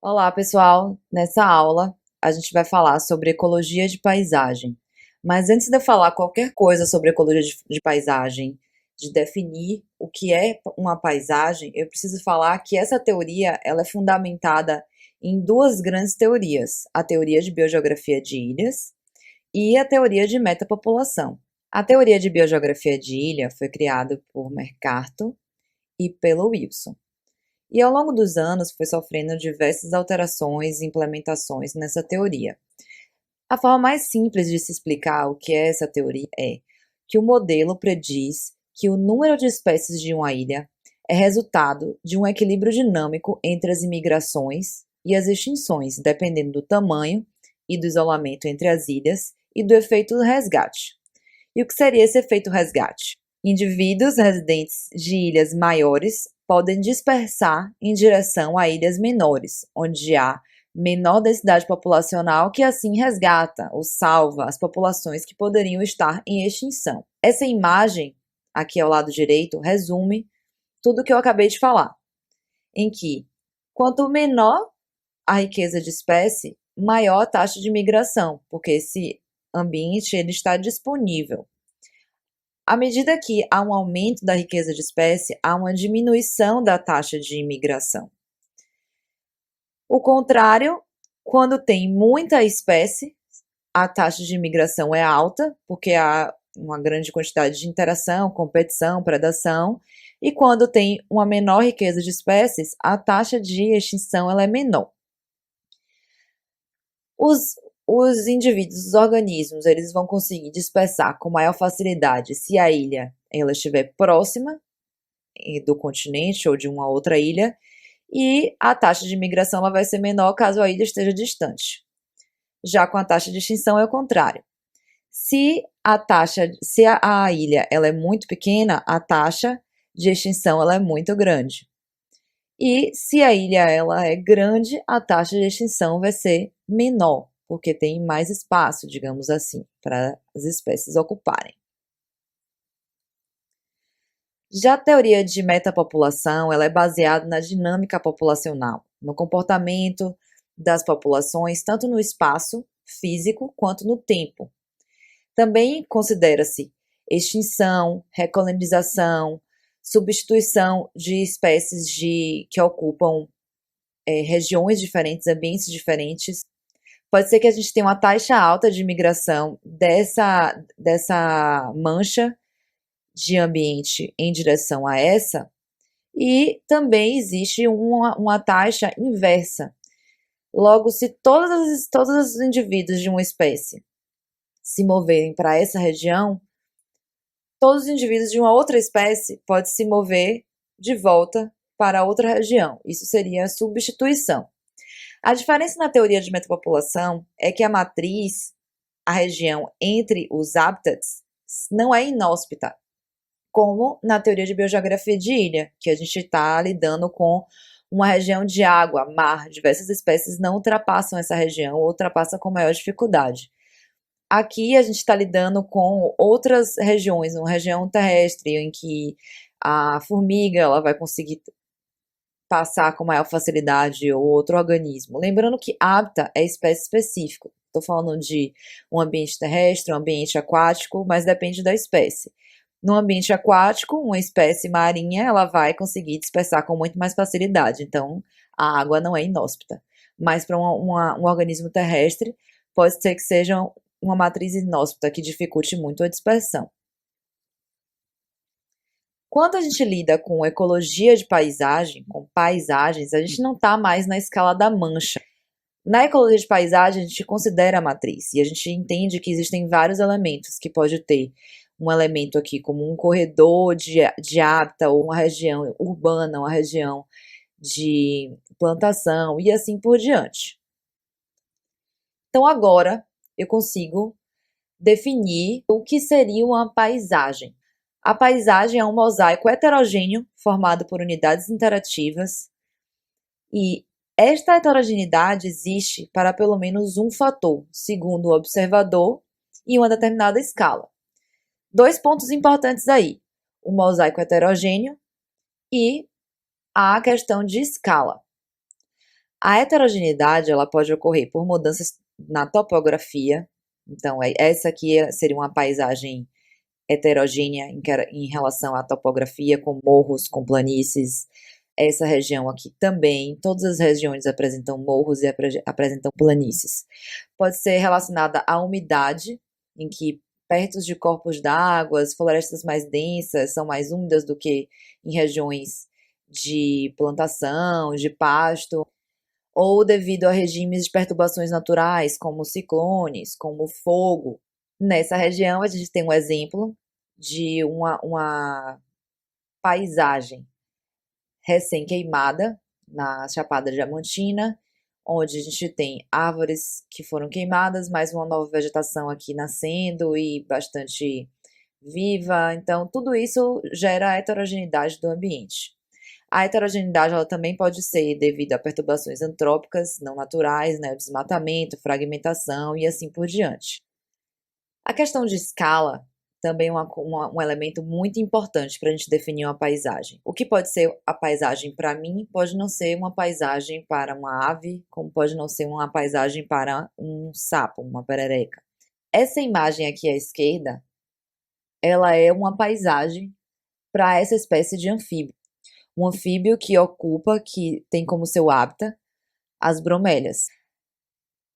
Olá, pessoal! Nessa aula, a gente vai falar sobre ecologia de paisagem. Mas antes de eu falar qualquer coisa sobre ecologia de paisagem, de definir o que é uma paisagem, eu preciso falar que essa teoria ela é fundamentada em duas grandes teorias: a teoria de biogeografia de ilhas e a teoria de metapopulação. A teoria de biogeografia de ilha foi criada por Mercator e pelo Wilson. E ao longo dos anos foi sofrendo diversas alterações e implementações nessa teoria. A forma mais simples de se explicar o que é essa teoria é que o modelo prediz que o número de espécies de uma ilha é resultado de um equilíbrio dinâmico entre as imigrações e as extinções, dependendo do tamanho e do isolamento entre as ilhas e do efeito do resgate. E o que seria esse efeito resgate? Indivíduos residentes de ilhas maiores podem dispersar em direção a ilhas menores, onde há menor densidade populacional, que assim resgata ou salva as populações que poderiam estar em extinção. Essa imagem, aqui ao lado direito, resume tudo o que eu acabei de falar, em que quanto menor a riqueza de espécie, maior a taxa de migração, porque esse ambiente ele está disponível. À medida que há um aumento da riqueza de espécie, há uma diminuição da taxa de imigração. O contrário, quando tem muita espécie, a taxa de imigração é alta, porque há uma grande quantidade de interação, competição, predação, e quando tem uma menor riqueza de espécies, a taxa de extinção ela é menor. Os indivíduos, os organismos, eles vão conseguir dispersar com maior facilidade se a ilha ela estiver próxima do continente ou de uma outra ilha, e a taxa de migração ela vai ser menor caso a ilha esteja distante. Já com a taxa de extinção é o contrário. Se a ilha ela é muito pequena, a taxa de extinção ela é muito grande. E se a ilha ela é grande, a taxa de extinção vai ser menor, porque tem mais espaço, digamos assim, para as espécies ocuparem. Já a teoria de metapopulação, ela é baseada na dinâmica populacional, no comportamento das populações, tanto no espaço físico quanto no tempo. Também considera-se extinção, recolonização, substituição de espécies que ocupam regiões diferentes, ambientes diferentes. Pode ser que a gente tenha uma taxa alta de migração dessa mancha de ambiente em direção a essa, e também existe uma taxa inversa. Logo, se todos os indivíduos de uma espécie se moverem para essa região, todos os indivíduos de uma outra espécie podem se mover de volta para outra região. Isso seria a substituição. A diferença na teoria de metapopulação é que a matriz, a região entre os habitats, não é inóspita, como na teoria de biogeografia de ilha, que a gente está lidando com uma região de água, mar, diversas espécies não ultrapassam essa região ou ultrapassam com maior dificuldade. Aqui a gente está lidando com outras regiões, uma região terrestre em que a formiga ela vai conseguir passar com maior facilidade ou outro organismo. Lembrando que hábitat é espécie específico. Estou falando de um ambiente terrestre, um ambiente aquático, mas depende da espécie. No ambiente aquático, uma espécie marinha ela vai conseguir dispersar com muito mais facilidade, então a água não é inóspita. Mas para um organismo terrestre, pode ser que seja uma matriz inóspita que dificulte muito a dispersão. Quando a gente lida com ecologia de paisagem, com paisagens, a gente não está mais na escala da mancha. Na ecologia de paisagem, a gente considera a matriz e a gente entende que existem vários elementos que pode ter um elemento aqui como um corredor de hábitat ou uma região urbana, uma região de plantação e assim por diante. Então agora eu consigo definir o que seria uma paisagem. A paisagem é um mosaico heterogêneo formado por unidades interativas e esta heterogeneidade existe para pelo menos um fator, segundo o observador, em uma determinada escala. Dois pontos importantes aí: o mosaico heterogêneo e a questão de escala. A heterogeneidade ela pode ocorrer por mudanças na topografia. Então, essa aqui seria uma paisagem heterogênea em relação à topografia, com morros, com planícies. Essa região aqui também, todas as regiões apresentam morros e apresentam planícies. Pode ser relacionada à umidade, em que perto de corpos d'água, as florestas mais densas são mais úmidas do que em regiões de plantação, de pasto, ou devido a regimes de perturbações naturais, como ciclones, como fogo. Nessa região, a gente tem um exemplo de uma paisagem recém-queimada na Chapada Diamantina, onde a gente tem árvores que foram queimadas, mais uma nova vegetação aqui nascendo e bastante viva. Então, tudo isso gera a heterogeneidade do ambiente. A heterogeneidade ela também pode ser devido a perturbações antrópicas não naturais, né, desmatamento, fragmentação e assim por diante. A questão de escala também é um elemento muito importante para a gente definir uma paisagem. O que pode ser a paisagem para mim pode não ser uma paisagem para uma ave, como pode não ser uma paisagem para um sapo, uma perereca. Essa imagem aqui à esquerda, ela é uma paisagem para essa espécie de anfíbio. Um anfíbio que tem como seu hábitat as bromélias.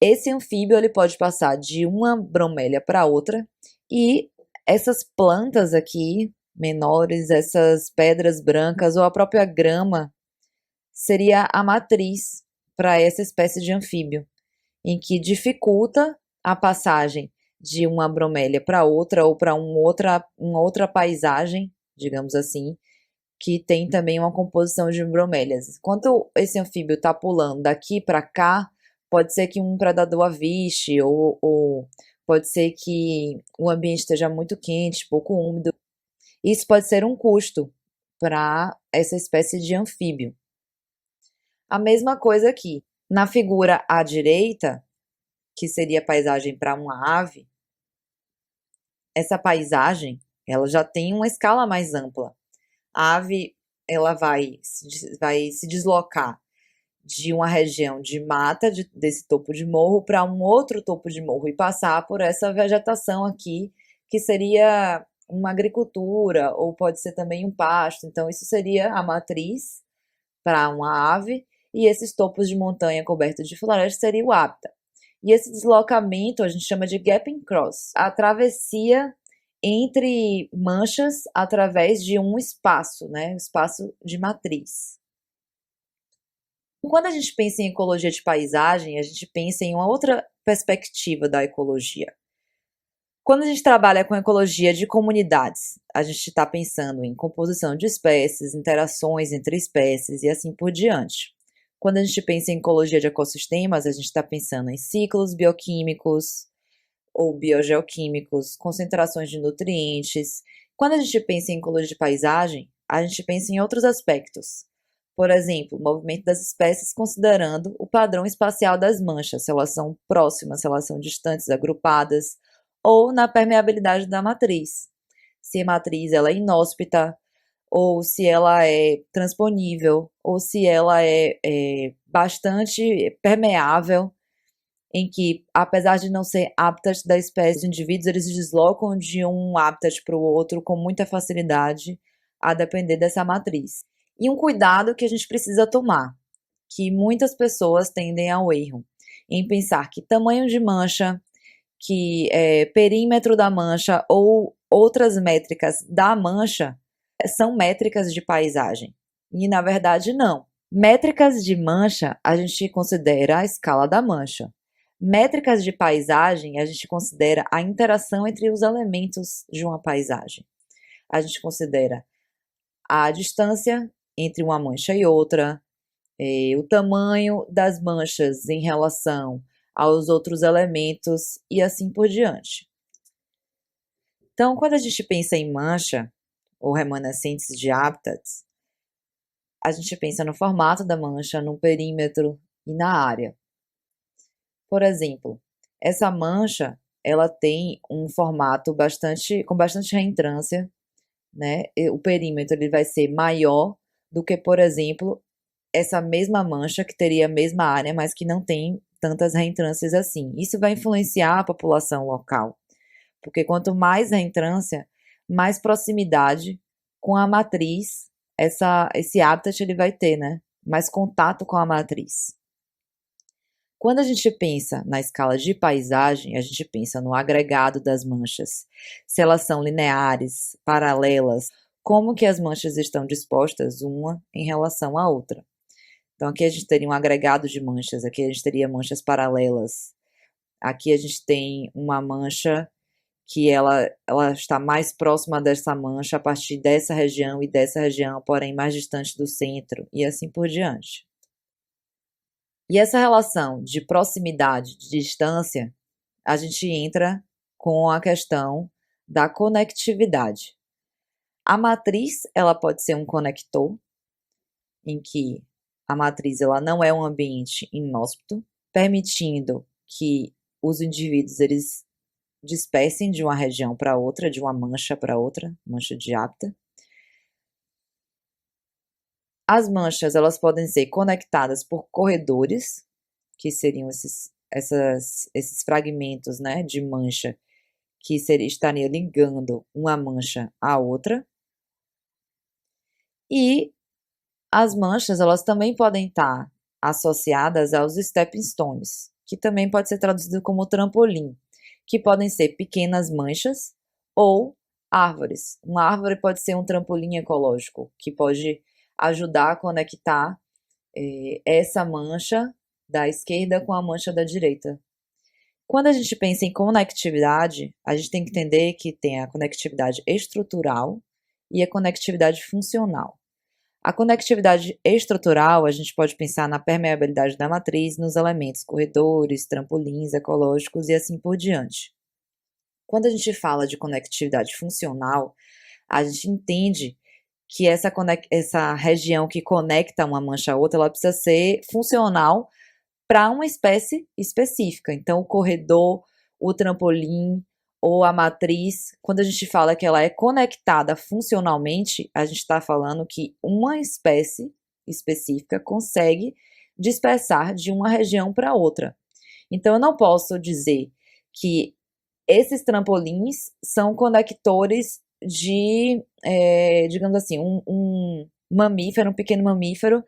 Esse anfíbio ele pode passar de uma bromélia para outra e essas plantas aqui menores, essas pedras brancas ou a própria grama seria a matriz para essa espécie de anfíbio, em que dificulta a passagem de uma bromélia para outra ou para uma outra paisagem, digamos assim, que tem também uma composição de bromélias. Quando esse anfíbio está pulando daqui para cá, pode ser que um predador aviste, ou pode ser que o ambiente esteja muito quente, pouco úmido. Isso pode ser um custo para essa espécie de anfíbio. A mesma coisa aqui. Na figura à direita, que seria a paisagem para uma ave, essa paisagem ela já tem uma escala mais ampla. A ave ela vai se deslocar de uma região de mata, desse topo de morro, para um outro topo de morro e passar por essa vegetação aqui, que seria uma agricultura, ou pode ser também um pasto. Então, isso seria a matriz para uma ave, e esses topos de montanha cobertos de floresta seria o hábitat. E esse deslocamento a gente chama de gapping cross, a travessia entre manchas através de um espaço, né? Um espaço de matriz. Quando a gente pensa em ecologia de paisagem, a gente pensa em uma outra perspectiva da ecologia. Quando a gente trabalha com ecologia de comunidades, a gente está pensando em composição de espécies, interações entre espécies e assim por diante. Quando a gente pensa em ecologia de ecossistemas, a gente está pensando em ciclos bioquímicos ou biogeoquímicos, concentrações de nutrientes. Quando a gente pensa em ecologia de paisagem, a gente pensa em outros aspectos. Por exemplo, o movimento das espécies considerando o padrão espacial das manchas, se elas são próximas, se elas são distantes, agrupadas, ou na permeabilidade da matriz. Se a matriz ela é inóspita, ou se ela é transponível, ou se ela é bastante permeável, em que, apesar de não ser habitat da espécie de indivíduos, eles se deslocam de um habitat para o outro com muita facilidade, a depender dessa matriz. E um cuidado que a gente precisa tomar, que muitas pessoas tendem ao erro, em pensar que tamanho de mancha, que perímetro da mancha ou outras métricas da mancha são métricas de paisagem. E na verdade não. Métricas de mancha a gente considera a escala da mancha. Métricas de paisagem a gente considera a interação entre os elementos de uma paisagem. A gente considera a distância entre uma mancha e outra, o tamanho das manchas em relação aos outros elementos e assim por diante. Então, quando a gente pensa em mancha ou remanescentes de hábitats, a gente pensa no formato da mancha, no perímetro e na área. Por exemplo, essa mancha ela tem um formato com bastante reentrância, né? O perímetro ele vai ser maior do que, por exemplo, essa mesma mancha, que teria a mesma área, mas que não tem tantas reentrâncias assim. Isso vai influenciar a população local, porque quanto mais reentrância, mais proximidade com a matriz, esse habitat ele vai ter, né? Mais contato com a matriz. Quando a gente pensa na escala de paisagem, a gente pensa no agregado das manchas, se elas são lineares, paralelas, como que as manchas estão dispostas uma em relação à outra. Então aqui a gente teria um agregado de manchas, aqui a gente teria manchas paralelas, aqui a gente tem uma mancha que ela está mais próxima dessa mancha a partir dessa região e dessa região, porém mais distante do centro, e assim por diante. E essa relação de proximidade, de distância, a gente entra com a questão da conectividade. A matriz, ela pode ser um conector, em que a matriz ela não é um ambiente inóspito, permitindo que os indivíduos eles dispersem de uma região para outra, de uma mancha para outra, mancha de hábitat. As manchas elas podem ser conectadas por corredores, que seriam esses fragmentos, né, de mancha que estaria ligando uma mancha à outra. E as manchas elas também podem estar associadas aos stepping stones, que também pode ser traduzido como trampolim, que podem ser pequenas manchas ou árvores. Uma árvore pode ser um trampolim ecológico, que pode ajudar a conectar essa mancha da esquerda com a mancha da direita. Quando a gente pensa em conectividade, a gente tem que entender que tem a conectividade estrutural e a conectividade funcional. A conectividade estrutural, a gente pode pensar na permeabilidade da matriz, nos elementos corredores, trampolins ecológicos e assim por diante. Quando a gente fala de conectividade funcional, a gente entende que essa região que conecta uma mancha a outra, ela precisa ser funcional para uma espécie específica. Então, o corredor, o trampolim ou a matriz, quando a gente fala que ela é conectada funcionalmente, a gente está falando que uma espécie específica consegue dispersar de uma região para outra. Então, eu não posso dizer que esses trampolins são conectores de, digamos assim, um mamífero, um pequeno mamífero,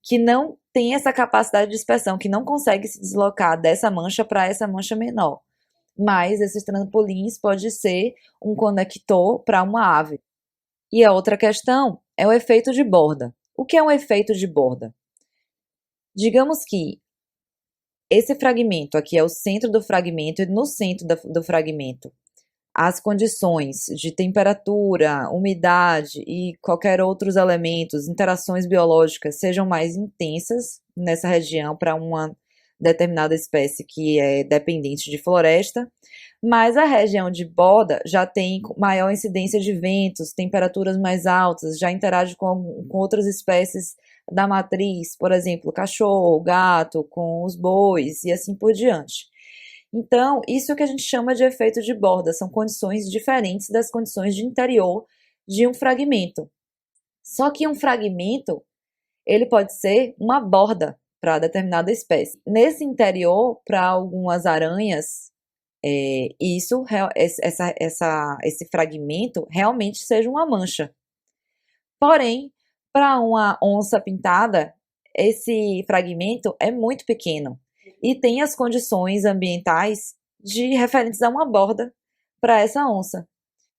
que não tem essa capacidade de dispersão, que não consegue se deslocar dessa mancha para essa mancha menor. Mas esses trampolins pode ser um conector para uma ave. E a outra questão é o efeito de borda. O que é um efeito de borda? Digamos que esse fragmento aqui é o centro do fragmento, e no centro do fragmento as condições de temperatura, umidade e qualquer outros elementos, interações biológicas sejam mais intensas nessa região para uma determinada espécie que é dependente de floresta, mas a região de borda já tem maior incidência de ventos, temperaturas mais altas, já interage com outras espécies da matriz, por exemplo, cachorro, gato, com os bois e assim por diante. Então, isso é o que a gente chama de efeito de borda, são condições diferentes das condições de interior de um fragmento. Só que um fragmento, ele pode ser uma borda para determinada espécie. Nesse interior, para algumas aranhas, esse fragmento realmente seja uma mancha. Porém, para uma onça pintada, esse fragmento é muito pequeno e tem as condições ambientais de referentes a uma borda para essa onça.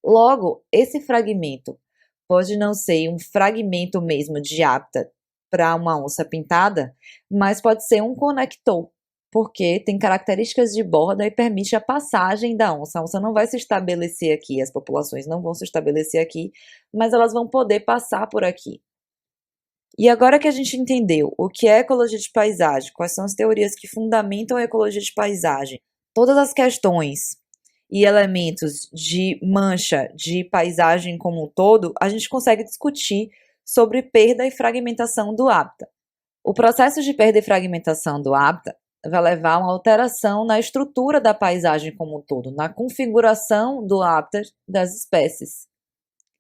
Logo, esse fragmento pode não ser um fragmento mesmo de hábitat para uma onça pintada, mas pode ser um conector, porque tem características de borda e permite a passagem da onça. A onça não vai se estabelecer aqui, as populações não vão se estabelecer aqui, mas elas vão poder passar por aqui. E agora que a gente entendeu o que é ecologia de paisagem, quais são as teorias que fundamentam a ecologia de paisagem, todas as questões e elementos de mancha de paisagem como um todo, a gente consegue discutir sobre perda e fragmentação do hábitat. O processo de perda e fragmentação do hábitat vai levar a uma alteração na estrutura da paisagem como um todo, na configuração do hábitat das espécies,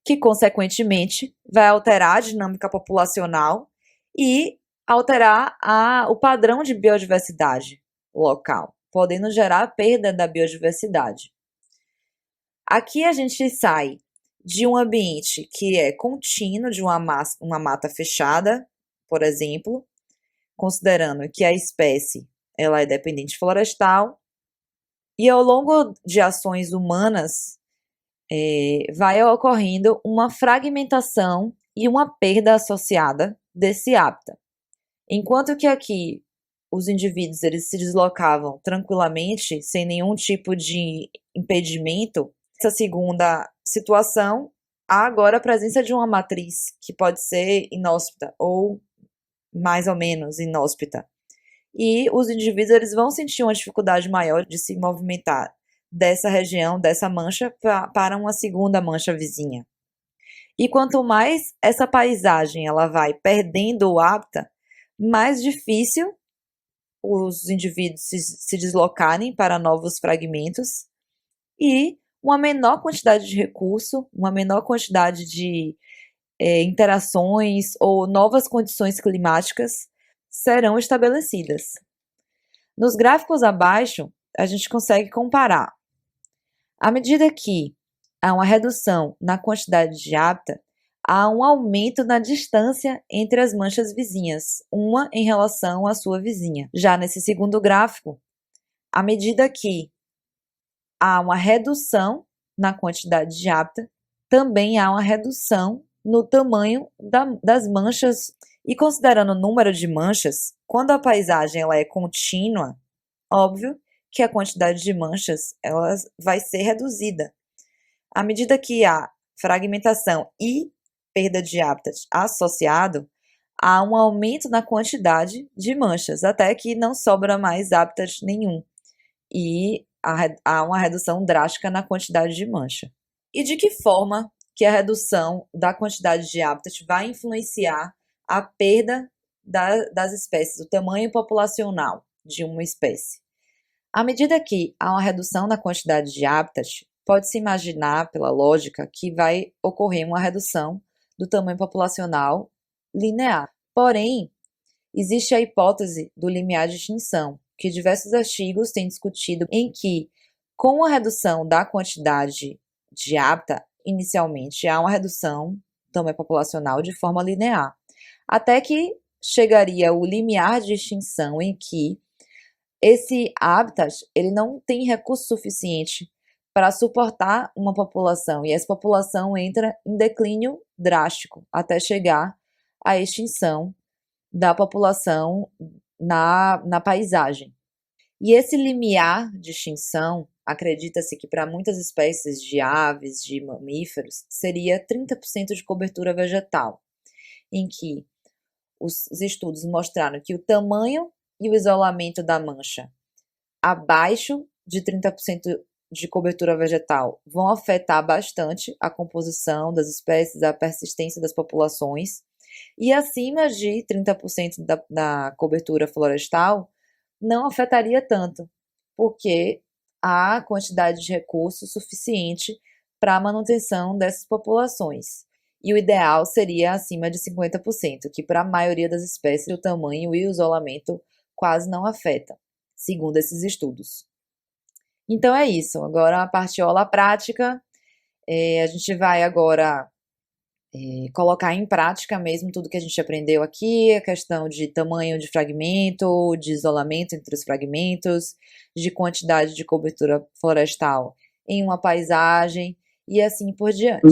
que, consequentemente, vai alterar a dinâmica populacional e alterar o padrão de biodiversidade local, podendo gerar a perda da biodiversidade. Aqui a gente sai de um ambiente que é contínuo, de uma mata fechada, por exemplo, considerando que a espécie ela é dependente florestal, e ao longo de ações humanas vai ocorrendo uma fragmentação e uma perda associada desse hábitat. Enquanto que aqui os indivíduos eles se deslocavam tranquilamente, sem nenhum tipo de impedimento, essa segunda situação, há agora a presença de uma matriz que pode ser inóspita ou mais ou menos inóspita. E os indivíduos eles vão sentir uma dificuldade maior de se movimentar dessa região, dessa mancha, para uma segunda mancha vizinha. E quanto mais essa paisagem ela vai perdendo o hábitat, mais difícil os indivíduos se deslocarem para novos fragmentos e uma menor quantidade de recurso, uma menor quantidade de interações ou novas condições climáticas serão estabelecidas. Nos gráficos abaixo, a gente consegue comparar. À medida que há uma redução na quantidade de hábitat, há um aumento na distância entre as manchas vizinhas, uma em relação à sua vizinha. Já nesse segundo gráfico, à medida que há uma redução na quantidade de hábitat, também há uma redução no tamanho das manchas. E considerando o número de manchas, quando a paisagem ela é contínua, óbvio que a quantidade de manchas ela vai ser reduzida. À medida que há fragmentação e perda de hábitat associado, há um aumento na quantidade de manchas, até que não sobra mais hábitat nenhum. E há uma redução drástica na quantidade de mancha. E de que forma que a redução da quantidade de hábitat vai influenciar a perda das espécies, o tamanho populacional de uma espécie? À medida que há uma redução na quantidade de hábitat, pode-se imaginar, pela lógica, que vai ocorrer uma redução do tamanho populacional linear. Porém, existe a hipótese do limiar de extinção, que diversos artigos têm discutido, em que, com a redução da quantidade de hábitat, inicialmente há uma redução do tamanho populacional de forma linear, até que chegaria o limiar de extinção, em que esse habitat ele não tem recurso suficiente para suportar uma população, e essa população entra em declínio drástico até chegar à extinção da população na paisagem. E esse limiar de extinção, acredita-se que para muitas espécies de aves, de mamíferos, seria 30% de cobertura vegetal, em que os estudos mostraram que o tamanho e o isolamento da mancha abaixo de 30% de cobertura vegetal vão afetar bastante a composição das espécies, a persistência das populações, e acima de 30% da cobertura florestal não afetaria tanto, porque há quantidade de recursos suficiente para a manutenção dessas populações. E o ideal seria acima de 50%, que para a maioria das espécies o tamanho e o isolamento quase não afeta, segundo esses estudos. Então é isso, agora a parte aula prática, a gente vai agora colocar em prática mesmo tudo que a gente aprendeu aqui, a questão de tamanho de fragmento, de isolamento entre os fragmentos, de quantidade de cobertura florestal em uma paisagem e assim por diante.